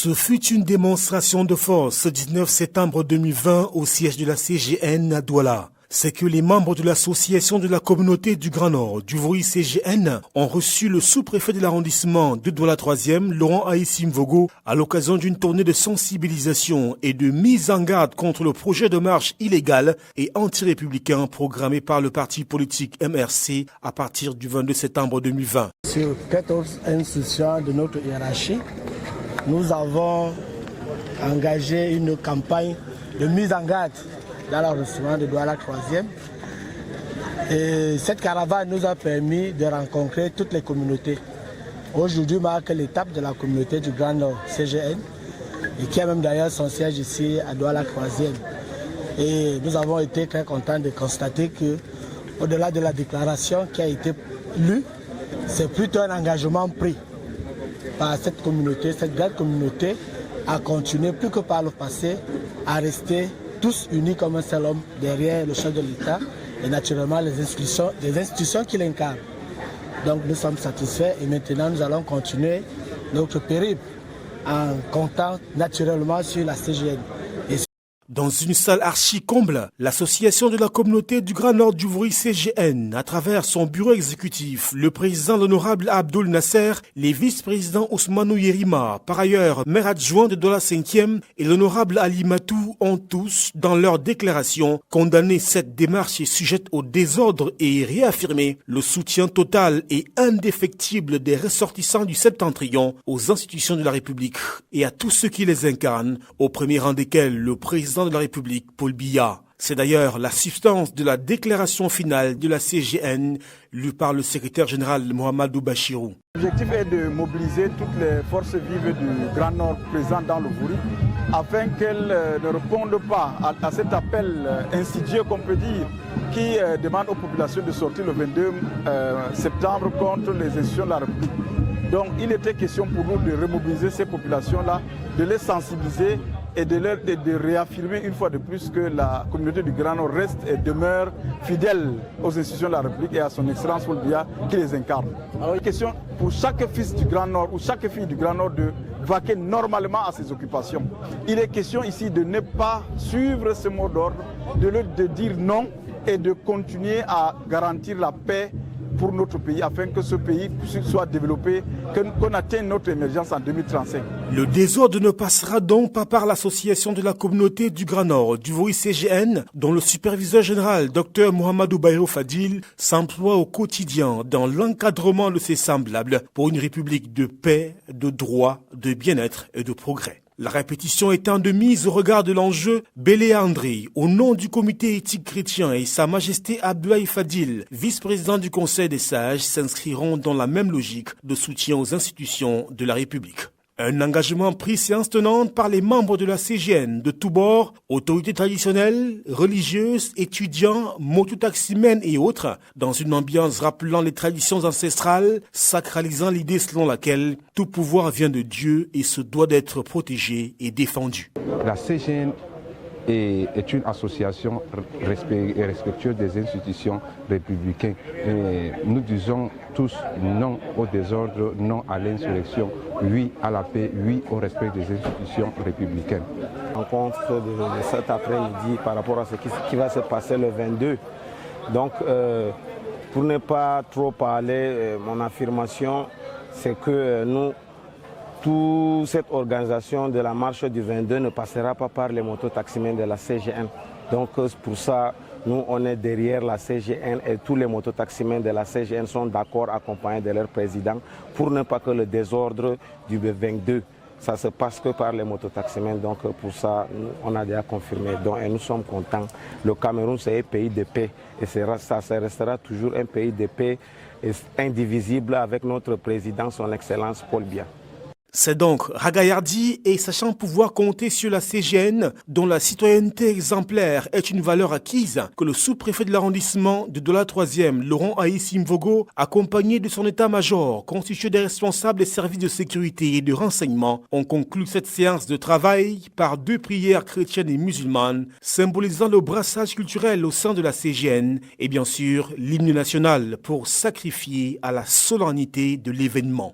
Ce fut une démonstration de force ce 19 septembre 2020 au siège de la CGN à Douala. C'est que les membres de l'association de la communauté du Grand Nord du Vouri CGN ont reçu le sous-préfet de l'arrondissement de Douala 3e, Laurent Aïssim Vogo, à l'occasion d'une tournée de sensibilisation et de mise en garde contre le projet de marche illégal et anti-républicain programmé par le parti politique MRC à partir du 22 septembre 2020. Sur 14 institutions de notre hiérarchie, nous avons engagé une campagne de mise en garde dans l'arrondissement de Douala 3e. Et cette caravane nous a permis de rencontrer toutes les communautés. Aujourd'hui marque l'étape de la communauté du Grand Nord CGN et qui a même d'ailleurs son siège ici à Douala 3e. Et nous avons été très contents de constater que, au-delà de la déclaration qui a été lue, c'est plutôt un engagement pris par cette communauté, cette grande communauté, à continuer plus que par le passé, à rester tous unis comme un seul homme derrière le chef de l'État et naturellement les institutions qui l'incarnent. Donc nous sommes satisfaits et maintenant nous allons continuer notre périple en comptant naturellement sur la CGN. Dans une salle archi-comble, l'association de la communauté du Grand Nord du Vouri CGN, à travers son bureau exécutif, le président l'honorable Abdoul Nasser, les vice-présidents Ousmanou Yerima, par ailleurs maire adjoint de Douala 5e et l'honorable Ali Matou ont tous, dans leur déclaration, condamné cette démarche sujette au désordre et réaffirmé le soutien total et indéfectible des ressortissants du Septentrion aux institutions de la République et à tous ceux qui les incarnent, au premier rang desquels le président de la République, Paul Biya. C'est d'ailleurs la substance de la déclaration finale de la CGN lue par le secrétaire général Mohamedou Bachirou. L'objectif est de mobiliser toutes les forces vives du Grand Nord présentes dans le Vouri afin qu'elles ne répondent pas à cet appel insidieux qu'on peut dire qui demande aux populations de sortir le 22 septembre contre les institutions de la République. Donc il était question pour nous de remobiliser ces populations-là, de les sensibiliser et de réaffirmer une fois de plus que la communauté du Grand Nord reste et demeure fidèle aux institutions de la République et à son excellence Paul Biya qui les incarne. Alors il est question pour chaque fils du Grand Nord ou chaque fille du Grand Nord de vaquer normalement à ses occupations. Il est question ici de ne pas suivre ce mot d'ordre, de dire non et de continuer à garantir la paix pour notre pays, afin que ce pays soit développé, qu'on atteigne notre émergence en 2035. Le désordre ne passera donc pas par l'association de la communauté du Grand Nord du Vouri CGN, dont le superviseur général, Dr Mohamedou Bayrou Fadil, s'emploie au quotidien dans l'encadrement de ses semblables pour une république de paix, de droit, de bien-être et de progrès. La répétition étant de mise au regard de l'enjeu, Bélé André, au nom du comité éthique chrétien et Sa Majesté Abdoulaye Fadil, vice-président du Conseil des sages, s'inscriront dans la même logique de soutien aux institutions de la République. Un engagement pris séance tenante par les membres de la CGN de tous bords, autorités traditionnelles, religieuses, étudiants, mototaximens et autres, dans une ambiance rappelant les traditions ancestrales, sacralisant l'idée selon laquelle tout pouvoir vient de Dieu et se doit d'être protégé et défendu. La CGN est une association respectueuse des institutions républicaines. Et nous disons tous non au désordre, non à l'insurrection, oui à la paix, oui au respect des institutions républicaines. Rencontre de cet après-midi par rapport à ce qui va se passer le 22. Donc, pour ne pas trop parler, mon affirmation, c'est que nous, toute cette organisation de la marche du 22 ne passera pas par les mototaximens de la CGN. Donc pour ça, nous on est derrière la CGN et tous les mototaximens de la CGN sont d'accord accompagnés de leur président pour ne pas que le désordre du 22, ça se passe que par les mototaximens. Donc pour ça, on a déjà confirmé et nous sommes contents. Le Cameroun c'est un pays de paix et ça restera toujours un pays de paix et indivisible avec notre président, son excellence Paul Biya. C'est donc ragaillardi et sachant pouvoir compter sur la CGN, dont la citoyenneté exemplaire est une valeur acquise, que le sous-préfet de l'arrondissement de Douala 3e, Laurent Aïssim Vogo, accompagné de son état-major, constitué des responsables des services de sécurité et de renseignement, ont conclu cette séance de travail par 2 prières chrétiennes et musulmanes, symbolisant le brassage culturel au sein de la CGN et bien sûr l'hymne national pour sacrifier à la solennité de l'événement.